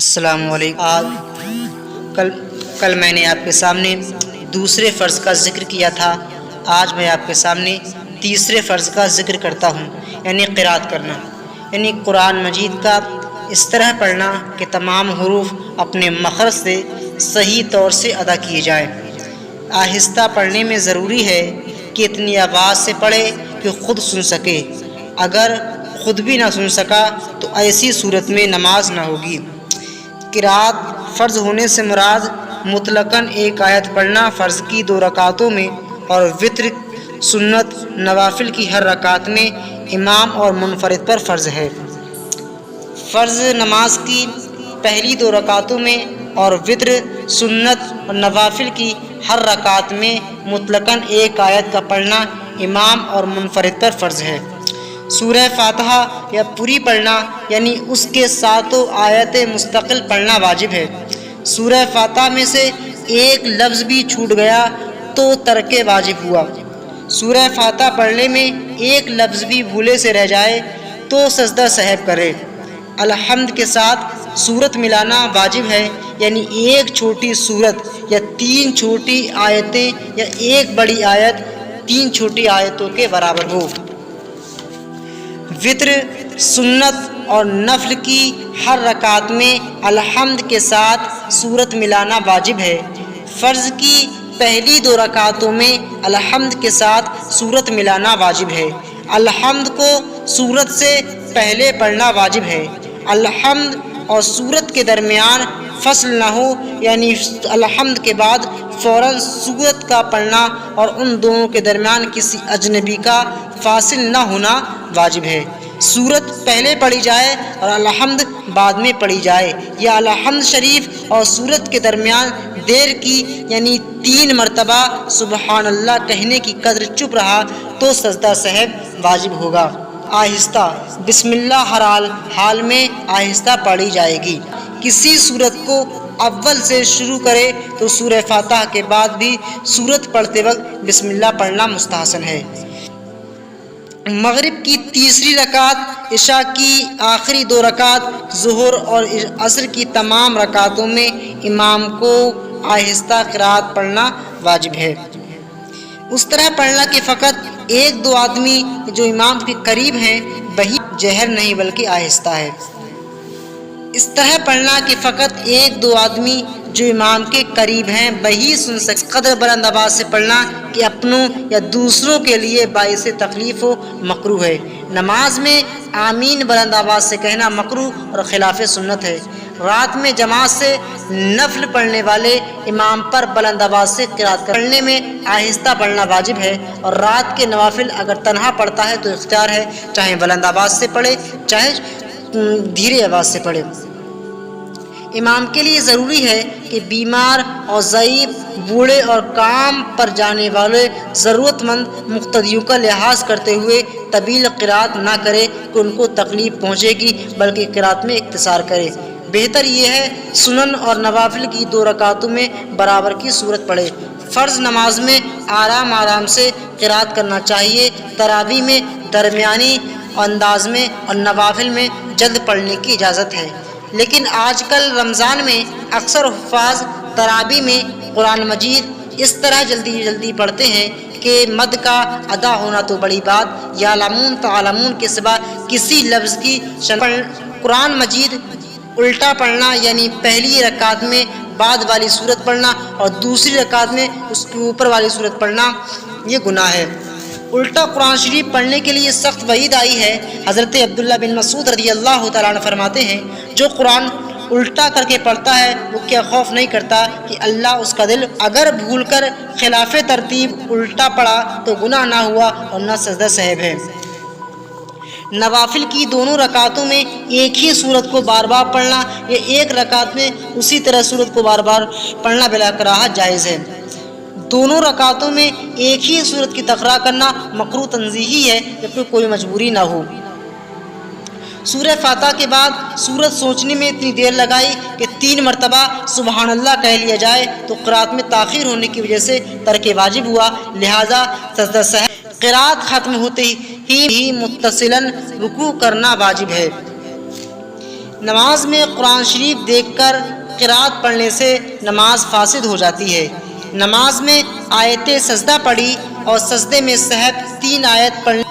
السلام علیکم۔ کل میں نے آپ کے سامنے دوسرے فرض کا ذکر کیا تھا۔ آج میں آپ کے سامنے تیسرے فرض کا ذکر کرتا ہوں، یعنی قرات کرنا، یعنی قرآن مجید کا اس طرح پڑھنا کہ تمام حروف اپنے مخرج سے صحیح طور سے ادا کیے جائیں۔ آہستہ پڑھنے میں ضروری ہے کہ اتنی آواز سے پڑھے کہ خود سن سکے۔ اگر خود بھی نہ سن سکا تو ایسی صورت میں نماز نہ ہوگی۔ قرات فرض ہونے سے مراد مطلقاً ایک آیت پڑھنا فرض کی 2 رکعتوں میں اور وتر سنت نوافل کی ہر رکعت میں امام اور منفرد پر فرض ہے۔ فرض نماز کی پہلی 2 رکعتوں میں اور وتر سنت اور نوافل کی ہر رکعت میں مطلقاً ایک آیت کا پڑھنا امام اور منفرد پر فرض ہے۔ سورہ فاتحہ یا پوری پڑھنا یعنی اس کے ساتوں آیتیں مستقل پڑھنا واجب ہے۔ سورہ فاتحہ میں سے ایک لفظ بھی چھوٹ گیا تو ترک واجب ہوا۔ سورہ فاتحہ پڑھنے میں ایک لفظ بھی بھولے سے رہ جائے تو سجدہ سہو کرے۔ الحمد کے ساتھ سورت ملانا واجب ہے، یعنی ایک چھوٹی سورت یا 3 چھوٹی آیتیں یا ایک بڑی آیت 3 چھوٹی آیتوں کے برابر ہو۔ وتر سنت اور نفل کی ہر رکعت میں الحمد کے ساتھ سورت ملانا واجب ہے۔ فرض کی پہلی 2 رکعتوں میں الحمد کے ساتھ سورت ملانا واجب ہے۔ الحمد کو سورت سے پہلے پڑھنا واجب ہے۔ الحمد اور سورت کے درمیان فصل نہ ہو، یعنی الحمد کے بعد فوراً سورت کا پڑھنا اور ان دونوں کے درمیان کسی اجنبی کا فاصل نہ ہونا واجب ہے۔ سورت پہلے پڑھی جائے اور الحمد بعد میں پڑھی جائے، یا الحمد شریف اور سورت کے درمیان دیر کی، یعنی 3 مرتبہ سبحان اللہ کہنے کی قدر چپ رہا تو سجدہ سہو واجب ہوگا۔ آہستہ بسم اللہ ہر حال میں آہستہ پڑھی جائے گی۔ کسی سورت کو اول سے شروع کرے تو سورہ فاتحہ کے بعد بھی سورت پڑھتے وقت بسم اللہ پڑھنا مستحسن ہے۔ مغرب کی تیسری رکعت، عشاء کی آخری 2 رکعت، ظہر اور عصر کی تمام رکعتوں میں امام کو آہستہ قرات پڑھنا واجب ہے۔ اس طرح پڑھنا کہ فقط 1-2 آدمی جو امام کے قریب ہیں وہی جہر نہیں بلکہ آہستہ ہے۔ اس طرح پڑھنا کہ فقط 1-2 آدمی جو امام کے قریب ہیں وہی سن سکے۔ قدر بلند آواز سے پڑھنا کہ اپنوں یا دوسروں کے لیے باعث تکلیف و مکروہ ہے۔ نماز میں آمین بلند آواز سے کہنا مکروہ اور خلاف سنت ہے۔ رات میں جماعت سے نفل پڑھنے والے امام پر بلند آواز سے قرات پڑھنے میں آہستہ پڑھنا واجب ہے، اور رات کے نوافل اگر تنہا پڑھتا ہے تو اختیار ہے، چاہے بلند آواز سے پڑھے چاہے دھیرے آواز سے پڑھے۔ امام کے لیے ضروری ہے کہ بیمار اور ضعیف، بوڑھے اور کام پر جانے والے ضرورت مند مقتدیوں کا لحاظ کرتے ہوئے طویل قرات نہ کرے کہ ان کو تکلیف پہنچے گی، بلکہ قرات میں اختصار کرے۔ بہتر یہ ہے سنن اور نوافل کی 2 رکعتوں میں برابر کی صورت پڑھے۔ فرض نماز میں آرام سے قرات کرنا چاہیے۔ تراویح میں درمیانی انداز میں اور نوافل میں جلد پڑھنے کی اجازت ہے، لیکن آج کل رمضان میں اکثر حفاظ تراویح میں قرآن مجید اس طرح جلدی پڑھتے ہیں کہ مد کا ادا ہونا تو بڑی بات، یعلمون تعلمون کے سوا کسی لفظ کی قرآن مجید الٹا پڑھنا، یعنی پہلی رکعت میں بعد والی صورت پڑھنا اور دوسری رکعت میں اس کے اوپر والی صورت پڑھنا، یہ گناہ ہے۔ الٹا قرآن شریف پڑھنے کے لیے سخت وعید آئی ہے۔ حضرت عبداللہ بن مسعود رضی اللہ تعالیٰ عنہ فرماتے ہیں، جو قرآن الٹا کر کے پڑھتا ہے وہ کیا خوف نہیں کرتا کہ اللہ اس کا دل اگر بھول کر خلاف ترتیب الٹا پڑا تو گناہ نہ ہوا اور نہ سجدہ سہو ہے۔ نوافل کی دونوں رکعتوں میں ایک ہی صورت کو بار بار پڑھنا یا ایک رکعت میں اسی طرح صورت کو بار بار پڑھنا بلا کراہت جائز ہے۔ دونوں رکعتوں میں ایک ہی صورت کی تکرار کرنا مکروہ تنزیہی ہے جبکہ کوئی مجبوری نہ ہو۔ سورہ فاتحہ کے بعد سورت سوچنے میں اتنی دیر لگائی کہ 3 مرتبہ سبحان اللہ کہہ لیا جائے تو قرات میں تاخیر ہونے کی وجہ سے ترک واجب ہوا، لہذا سجدہ سہو قرات ختم ہوتے ہی متصلاً رکوع کرنا واجب ہے۔ نماز میں قرآن شریف دیکھ کر قرات پڑھنے سے نماز فاسد ہو جاتی ہے۔ نماز میں آیت سجدہ پڑھی اور سجدے میں سہو 3 آیت پڑھنے